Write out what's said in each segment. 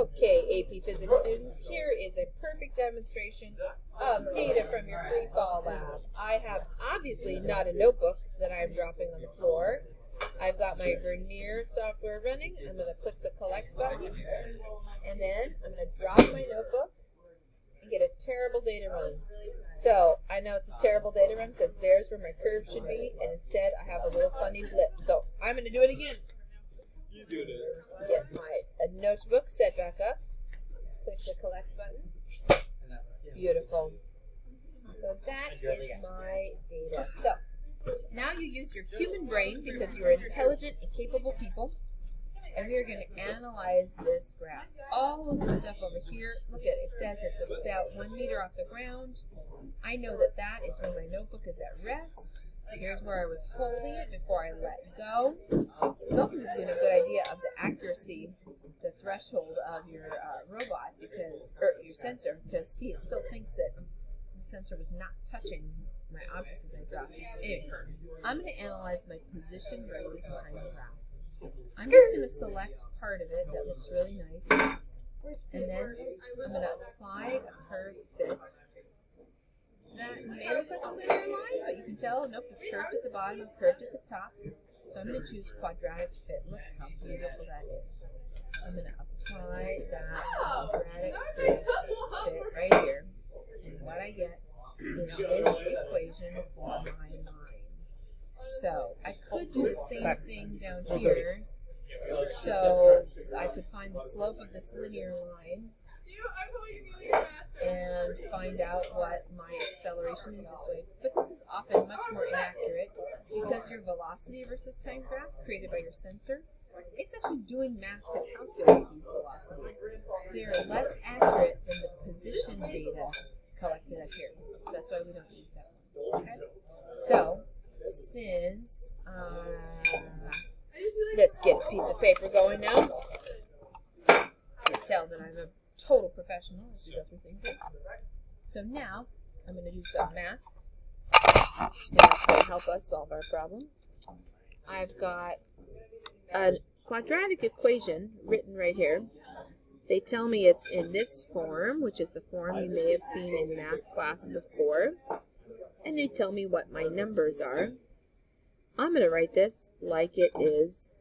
Okay, AP Physics students, here is a perfect demonstration of data from your free fall lab. I have obviously not a notebook that I'm dropping on the floor. I've got my Vernier software running. I'm going to click the collect button, and then I'm going to drop my notebook and get a terrible data run. So I know it's a terrible data run because there's where my curve should be, and instead I have a little funny blip. So I'm going to do it again. Get my notebook set back up. Click the collect button. Beautiful. So that is my data. So now you use your human brain because you're intelligent and capable people, and we are going to analyze this graph. All of the stuff over here, look at it. It says it's about 1 meter off the ground. I know that that is when my notebook is at rest. Here's where I was holding it before I let go. This also gives you a good idea of the accuracy, the threshold of your robot, or your sensor, because see, it still thinks that the sensor was not touching my object as I dropped it. Anyway, I'm going to analyze my position versus time graph. I'm just going to select part of it that looks really nice, and then I'm going to apply a curved fit. That may look like a linear line, but you can tell, nope, it's curved at the bottom and curved at the top. So I'm going to choose quadratic fit. Look how beautiful that is. I'm going to apply that quadratic fit right here. And what I get is this equation for my line. So I could do the same thing down here. So I could find the slope of this linear line and find out what my acceleration is this way. But this is often much more inaccurate because your velocity versus time graph created by your sensor, it's actually doing math to calculate these velocities. They are less accurate than the position data collected up here. So that's why we don't use that one. Okay? So, since, let's get a piece of paper going now. You can tell that I'm a total professional as we go through things here. So now I'm going to do some math. That's going to help us solve our problem. I've got a quadratic equation written right here. They tell me it's in this form, which is the form you may have seen in math class before. And they tell me what my numbers are. I'm going to write this like it is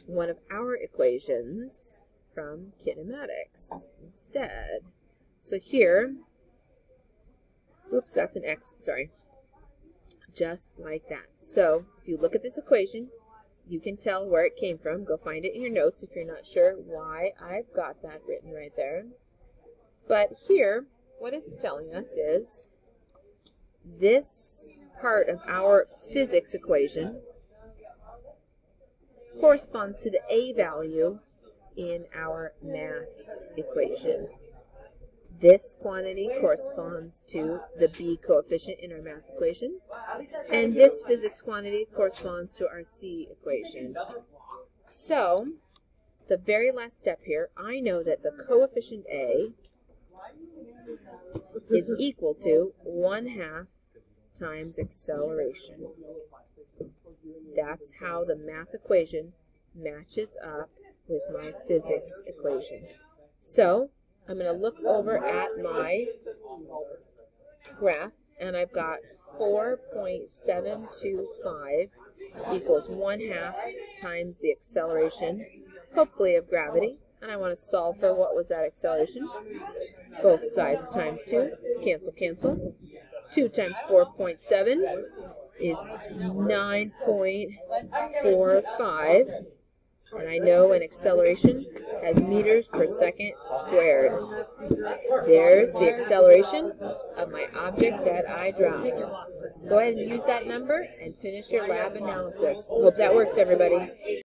one of our equations from kinematics instead. So here, oops, that's an X, sorry. Just like that. So if you look at this equation, you can tell where it came from. Go find it in your notes if you're not sure why I've got that written right there. But here, what it's telling us is this part of our physics equation corresponds to the A value in our math equation. This quantity corresponds to the B coefficient in our math equation, and this physics quantity corresponds to our C equation. So, the very last step here, I know that the coefficient A is equal to 1/2 times acceleration. That's how the math equation matches up with my physics equation. So I'm going to look over at my graph, and I've got 4.725 equals 1/2 times the acceleration, hopefully of gravity, and I want to solve for what was that acceleration. Both sides times 2, cancel, cancel. 2 times 4.7 is 9.45. And I know an acceleration has meters per second squared. There's the acceleration of my object that I dropped. Go ahead and use that number and finish your lab analysis. Hope that works, everybody.